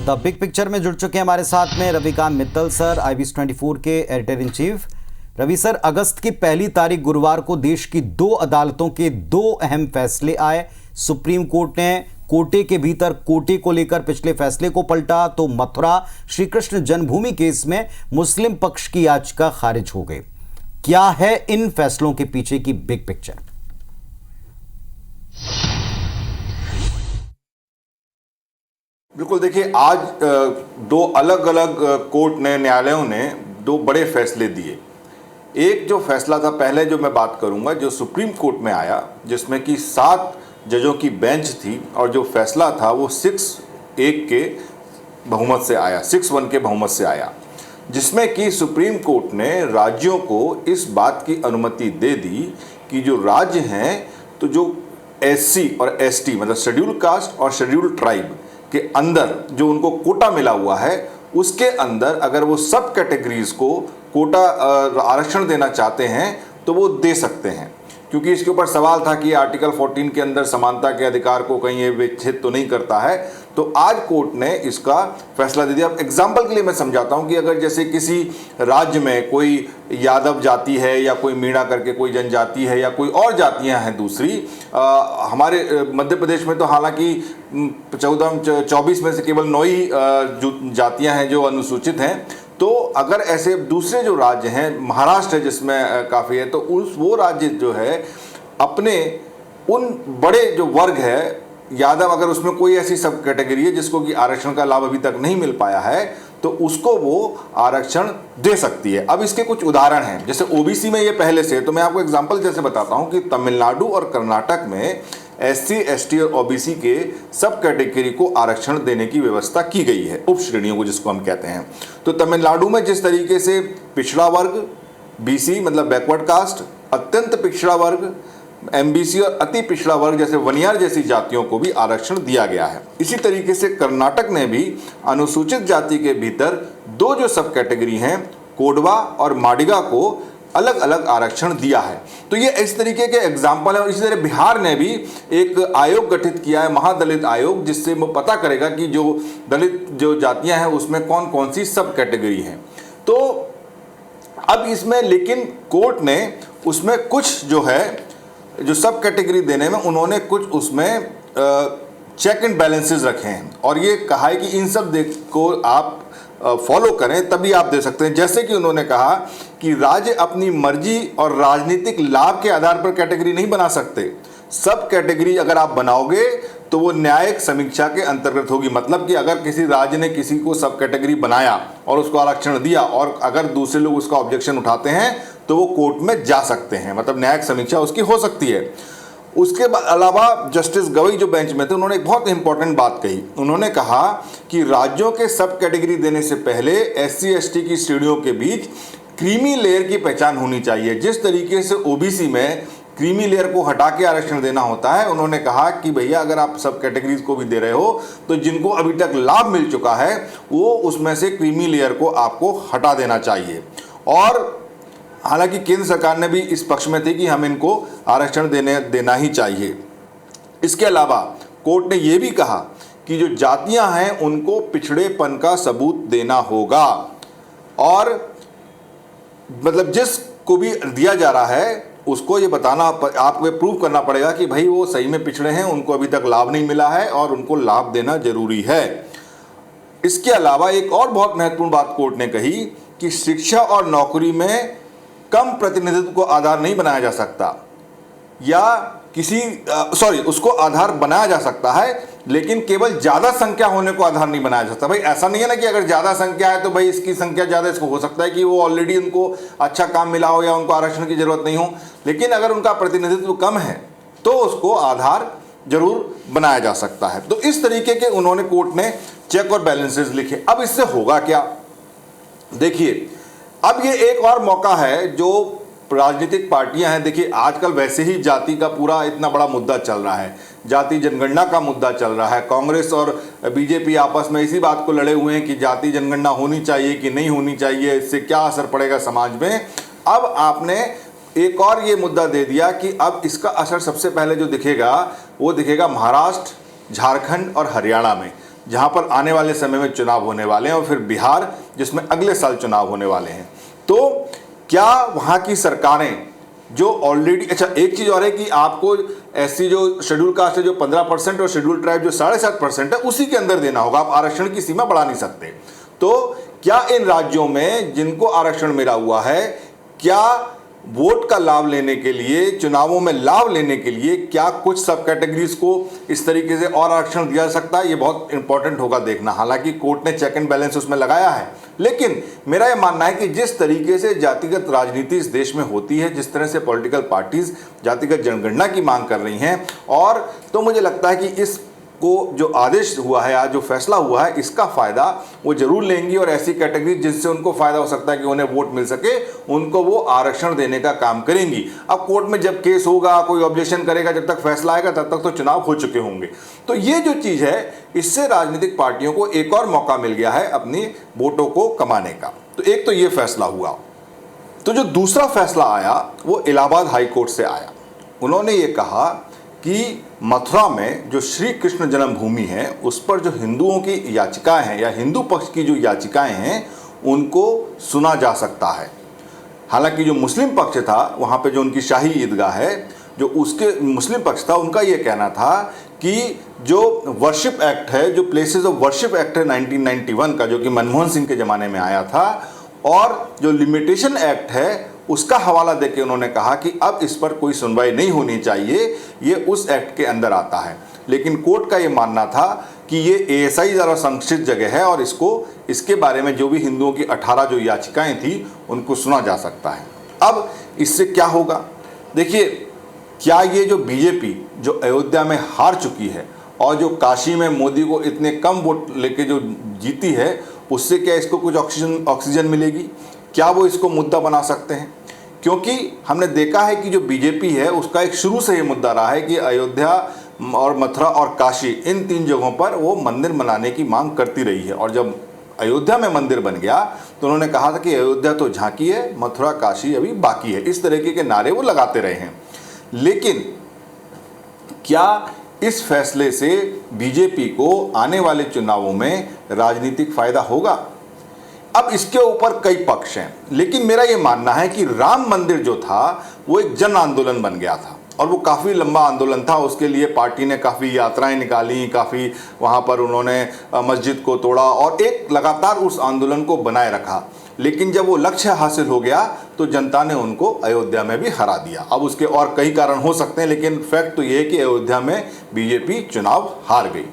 The big picture में जुड़ चुके हैं हमारे साथ में रविकांत मित्तल सर, IBS24 के editor in chief. Ravi sir, अगस्त की पहली तारीख गुरुवार को देश की 2 अदालतों के 2 अहम फैसले आए। सुप्रीम कोर्ट ने कोटे के भीतर कोटे को लेकर पिछले फैसले को पलटा, तो मथुरा श्री कृष्ण जन्मभूमि केस में मुस्लिम पक्ष की याचिका खारिज हो गई। क्या है इन फैसलों के पीछे की बिग पिक्चर? बिल्कुल, देखिए, आज 2 अलग अलग कोर्ट ने, न्यायालयों ने 2 बड़े फैसले दिए। एक जो फैसला था, पहले जो मैं बात करूंगा, जो सुप्रीम कोर्ट में आया, जिसमें कि 7 जजों की बेंच थी, और जो फैसला था वो 6-1 के बहुमत से आया, 6-1 के बहुमत से आया, जिसमें कि सुप्रीम कोर्ट ने राज्यों को इस बात की अनुमति दे दी कि जो राज्य हैं, तो जो SC और ST मतलब शेड्यूल कास्ट और शेड्यूल ट्राइब के अंदर जो उनको कोटा मिला हुआ है, उसके अंदर अगर वो सब कैटेगरीज को कोटा आरक्षण देना चाहते हैं तो वो दे सकते हैं। क्योंकि इसके ऊपर सवाल था कि आर्टिकल 14 के अंदर समानता के अधिकार को कहीं ये विच्छेद तो नहीं करता है। तो आज कोर्ट ने इसका फैसला दे दिया। अब एग्जाम्पल के लिए मैं समझाता हूँ कि अगर जैसे किसी राज्य में कोई यादव जाति है या कोई मीणा करके कोई जनजाति है या कोई और जातियाँ हैं दूसरी, हमारे मध्य प्रदेश में तो हालांकि 24 में से केवल 9 ही जातियाँ हैं जो अनुसूचित हैं। तो अगर ऐसे दूसरे जो राज्य हैं, महाराष्ट्र है जिसमें काफ़ी है, तो वो राज्य जो है अपने उन बड़े जो वर्ग है यादव, अगर उसमें कोई ऐसी सब कैटेगरी है जिसको कि आरक्षण का लाभ अभी तक नहीं मिल पाया है, तो उसको वो आरक्षण दे सकती है। अब इसके कुछ उदाहरण हैं, जैसे OBC में ये पहले से, तो मैं आपको एग्जांपल जैसे बताता हूँ कि तमिलनाडु और कर्नाटक में SC, ST और OBC के सब कैटेगरी को आरक्षण देने की व्यवस्था की गई है, उप श्रेणियों को जिसको हम कहते हैं। तो तमिलनाडु में जिस तरीके से पिछड़ा वर्ग BC मतलब बैकवर्ड कास्ट, अत्यंत पिछड़ा वर्ग MBC और अति पिछड़ा वर्ग जैसे वनियार जैसी जातियों को भी आरक्षण दिया गया है। इसी तरीके से कर्नाटक ने भी अनुसूचित जाति के भीतर 2 जो सब कैटेगरी हैं, कोडवा और माडिगा को अलग अलग आरक्षण दिया है। तो ये इस तरीके के एग्जाम्पल है। और इसी तरह बिहार ने भी एक आयोग गठित किया है, महादलित आयोग, जिससे वो पता करेगा कि जो दलित जो जातियां हैं उसमें कौन कौन सी सब कैटेगरी हैं। तो अब इसमें लेकिन कोर्ट ने उसमें कुछ जो है, जो सब कैटेगरी देने में उन्होंने कुछ उसमें चेक एंड बैलेंसेस रखे हैं, और ये कहा है कि इन सब को आप फॉलो करें तभी आप दे सकते हैं। जैसे कि उन्होंने कहा कि राज्य अपनी मर्जी और राजनीतिक लाभ के आधार पर कैटेगरी नहीं बना सकते। सब कैटेगरी अगर आप बनाओगे तो वो न्यायिक समीक्षा के अंतर्गत होगी। मतलब कि अगर किसी राज्य ने किसी को सब कैटेगरी बनाया और उसको आरक्षण दिया, और अगर दूसरे लोग उसका ऑब्जेक्शन उठाते हैं तो वो कोर्ट में जा सकते हैं, मतलब न्यायिक समीक्षा उसकी हो सकती है। उसके अलावा जस्टिस गवई जो बेंच में थे, उन्होंने एक बहुत इंपॉर्टेंट बात कही। उन्होंने कहा कि राज्यों के सब कैटेगरी देने से पहले SC ST की श्रेणियों के बीच क्रीमी लेयर की पहचान होनी चाहिए। जिस तरीके से OBC में क्रीमी लेयर को हटा के आरक्षण देना होता है, उन्होंने कहा कि भैया अगर आप सब कैटेगरीज को भी दे रहे हो तो जिनको अभी तक लाभ मिल चुका है वो उसमें से क्रीमी लेयर को आपको हटा देना चाहिए। और हालांकि केंद्र सरकार ने भी इस पक्ष में थी कि हम इनको आरक्षण देना ही चाहिए। इसके अलावा कोर्ट ने यह भी कहा कि जो जातियां हैं उनको पिछड़ेपन का सबूत देना होगा, और मतलब जिसको भी दिया जा रहा है उसको ये बताना, आपको प्रूव करना पड़ेगा कि भाई वो सही में पिछड़े हैं, उनको अभी तक लाभ नहीं मिला है और उनको लाभ देना जरूरी है। इसके अलावा एक और बहुत महत्वपूर्ण बात कोर्ट ने कही कि शिक्षा और नौकरी में कम प्रतिनिधित्व को आधार नहीं बनाया जा सकता, या उसको आधार बनाया जा सकता है, लेकिन केवल ज्यादा संख्या होने को आधार नहीं बनाया जा सकता। भाई ऐसा नहीं है ना कि अगर ज्यादा संख्या है तो भाई इसकी संख्या ज्यादा, इसको हो सकता है कि वो ऑलरेडी उनको अच्छा काम मिला हो या उनको आरक्षण की जरूरत नहीं हो, लेकिन अगर उनका प्रतिनिधित्व कम है तो उसको आधार जरूर बनाया जा सकता है। तो इस तरीके के उन्होंने कोर्ट ने चेक और बैलेंसेस लिखे। अब इससे होगा क्या, देखिए, अब ये एक और मौका है जो राजनीतिक पार्टियां हैं। देखिए आजकल वैसे ही जाति का पूरा इतना बड़ा मुद्दा चल रहा है, जाति जनगणना का मुद्दा चल रहा है। कांग्रेस और BJP आपस में इसी बात को लड़े हुए हैं कि जाति जनगणना होनी चाहिए कि नहीं होनी चाहिए, इससे क्या असर पड़ेगा समाज में। अब आपने एक और ये मुद्दा दे दिया कि अब इसका असर सबसे पहले जो दिखेगा वो दिखेगा महाराष्ट्र, झारखंड और हरियाणा में। जहां पर आने वाले समय में चुनाव होने वाले हैं, और फिर बिहार जिसमें अगले साल चुनाव होने वाले हैं। तो क्या वहां की सरकारें जो ऑलरेडी, अच्छा एक चीज और है कि आपको ऐसी जो शेड्यूल कास्ट है जो 15% और शेड्यूल ट्राइब जो 7.5% है उसी के अंदर देना होगा, आप आरक्षण की सीमा बढ़ा नहीं सकते। तो क्या इन राज्यों में जिनको आरक्षण मिला हुआ है, क्या वोट का लाभ लेने के लिए, चुनावों में लाभ लेने के लिए, क्या कुछ सब कैटेगरीज को इस तरीके से और आरक्षण दिया जा सकता है? ये बहुत इंपॉर्टेंट होगा देखना। हालांकि कोर्ट ने चेक एंड बैलेंस उसमें लगाया है, लेकिन मेरा ये मानना है कि जिस तरीके से जातिगत राजनीति इस देश में होती है, जिस तरह से पॉलिटिकल पार्टीज जातिगत जनगणना की मांग कर रही हैं, और तो मुझे लगता है कि इस को जो आदेश हुआ है, आज जो फैसला हुआ है, इसका फायदा वो जरूर लेंगी, और ऐसी कैटेगरी जिससे उनको फायदा हो सकता है कि उन्हें वोट मिल सके, उनको वो आरक्षण देने का काम करेंगी। अब कोर्ट में जब केस होगा, कोई ऑब्जेक्शन करेगा, जब तक फैसला आएगा तब तक तो चुनाव हो चुके होंगे। तो ये जो चीज है, इससे राजनीतिक पार्टियों को एक और मौका मिल गया है अपनी वोटों को कमाने का। तो एक तो ये फैसला हुआ। तो जो दूसरा फैसला आया वो इलाहाबाद हाई कोर्ट से आया। उन्होंने ये कहा कि मथुरा में जो श्री कृष्ण जन्मभूमि है उस पर जो हिंदुओं की याचिकाएं हैं या हिंदू पक्ष की जो याचिकाएं हैं उनको सुना जा सकता है। हालांकि जो मुस्लिम पक्ष था, वहाँ पे जो उनकी शाही ईदगाह है, जो उसके मुस्लिम पक्ष था, उनका ये कहना था कि जो वर्शिप एक्ट है, जो प्लेसेस ऑफ वर्शिप एक्ट है 1991 का, जो कि मनमोहन सिंह के ज़माने में आया था, और जो लिमिटेशन एक्ट है उसका हवाला देके उन्होंने कहा कि अब इस पर कोई सुनवाई नहीं होनी चाहिए, ये उस एक्ट के अंदर आता है। लेकिन कोर्ट का ये मानना था कि ये एएसआई ज़रा संरक्षित जगह है और इसके बारे में जो भी हिंदुओं की 18 जो याचिकाएं थी उनको सुना जा सकता है। अब इससे क्या होगा? देखिए, क्या ये जो बीजेपी जो अयोध्या में हार चुकी है और जो काशी में मोदी को इतने कम वोट लेके जो जीती है, उससे क्या इसको कुछ ऑक्सीजन मिलेगी? क्या वो इसको मुद्दा बना सकते हैं? क्योंकि हमने देखा है कि जो बीजेपी है उसका एक शुरू से ये मुद्दा रहा है कि अयोध्या और मथुरा और काशी, इन 3 जगहों पर वो मंदिर बनाने की मांग करती रही है। और जब अयोध्या में मंदिर बन गया तो उन्होंने कहा था कि अयोध्या तो झांकी है, मथुरा काशी अभी बाकी है। इस तरीके के नारे वो लगाते रहे हैं। लेकिन क्या इस फैसले से बीजेपी को आने वाले चुनावों में राजनीतिक फायदा होगा? अब इसके ऊपर कई पक्ष हैं, लेकिन मेरा यह मानना है कि राम मंदिर जो था वो एक जन आंदोलन बन गया था और वो काफ़ी लंबा आंदोलन था। उसके लिए पार्टी ने काफ़ी यात्राएं निकाली, काफ़ी वहाँ पर उन्होंने मस्जिद को तोड़ा और एक लगातार उस आंदोलन को बनाए रखा। लेकिन जब वो लक्ष्य हासिल हो गया तो जनता ने उनको अयोध्या में भी हरा दिया। अब उसके और कई कारण हो सकते हैं, लेकिन फैक्ट तो ये है कि अयोध्या में बीजेपी चुनाव हार गई।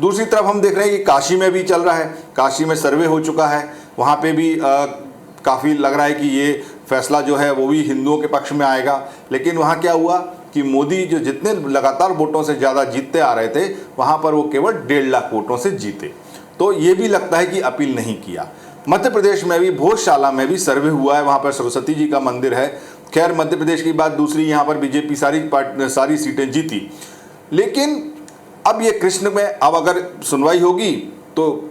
दूसरी तरफ हम देख रहे हैं कि काशी में भी चल रहा है, काशी में सर्वे हो चुका है, वहाँ पे भी काफ़ी लग रहा है कि ये फैसला जो है वो भी हिंदुओं के पक्ष में आएगा। लेकिन वहाँ क्या हुआ कि मोदी जो जितने लगातार वोटों से ज़्यादा जीतते आ रहे थे, वहाँ पर वो केवल 1.5 लाख वोटों से जीते। तो ये भी लगता है कि अपील नहीं किया। मध्य प्रदेश में भी भोजशाला में भी सर्वे हुआ है, वहाँ पर सरस्वती जी का मंदिर है। खैर, मध्य प्रदेश की बात दूसरी, यहाँ पर बीजेपी सारी सीटें जीती। लेकिन अब ये कृष्ण में अब अगर सुनवाई होगी तो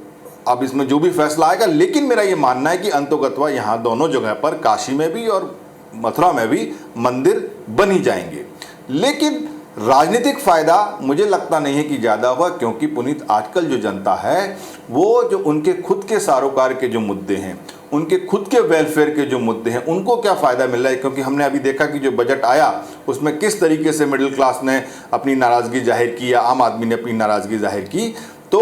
अब इसमें जो भी फैसला आएगा, लेकिन मेरा ये मानना है कि अंतोगत्वा यहाँ दोनों जगह पर, काशी में भी और मथुरा में भी मंदिर बन ही जाएंगे। लेकिन राजनीतिक फायदा मुझे लगता नहीं है कि ज़्यादा होगा, क्योंकि पुनीत आजकल जो जनता है वो जो उनके खुद के सारोकार के जो मुद्दे हैं, उनके खुद के वेलफेयर के जो मुद्दे हैं, उनको क्या फ़ायदा मिल रहा है। क्योंकि हमने अभी देखा कि जो बजट आया उसमें किस तरीके से मिडिल क्लास ने अपनी नाराज़गी जाहिर की या आम आदमी ने अपनी नाराज़गी जाहिर की। तो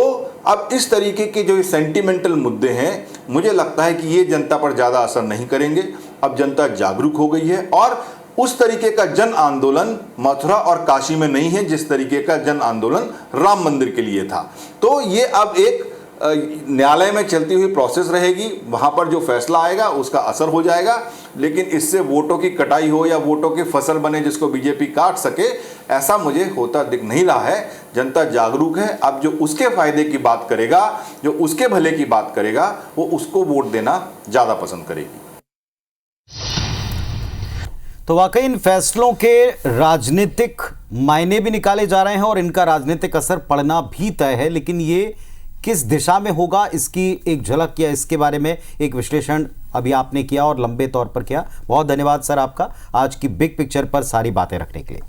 अब इस तरीके के जो सेंटिमेंटल मुद्दे हैं, मुझे लगता है कि ये जनता पर ज़्यादा असर नहीं करेंगे। अब जनता जागरूक हो गई है और उस तरीके का जन आंदोलन मथुरा और काशी में नहीं है जिस तरीके का जन आंदोलन राम मंदिर के लिए था। तो ये अब एक न्यायालय में चलती हुई प्रोसेस रहेगी, वहाँ पर जो फैसला आएगा उसका असर हो जाएगा। लेकिन इससे वोटों की कटाई हो या वोटों की फसल बने जिसको बीजेपी काट सके, ऐसा मुझे होता दिख नहीं रहा है। जनता जागरूक है। अब जो उसके फायदे की बात करेगा, जो उसके भले की बात करेगा, वो उसको वोट देना ज़्यादा पसंद करेगी। तो वाकई इन फैसलों के राजनीतिक मायने भी निकाले जा रहे हैं और इनका राजनीतिक असर पड़ना भी तय है। लेकिन ये किस दिशा में होगा, इसकी एक झलक या इसके बारे में एक विश्लेषण अभी आपने किया और लंबे तौर पर किया। बहुत धन्यवाद सर आपका आज की बिग पिक्चर पर सारी बातें रखने के लिए।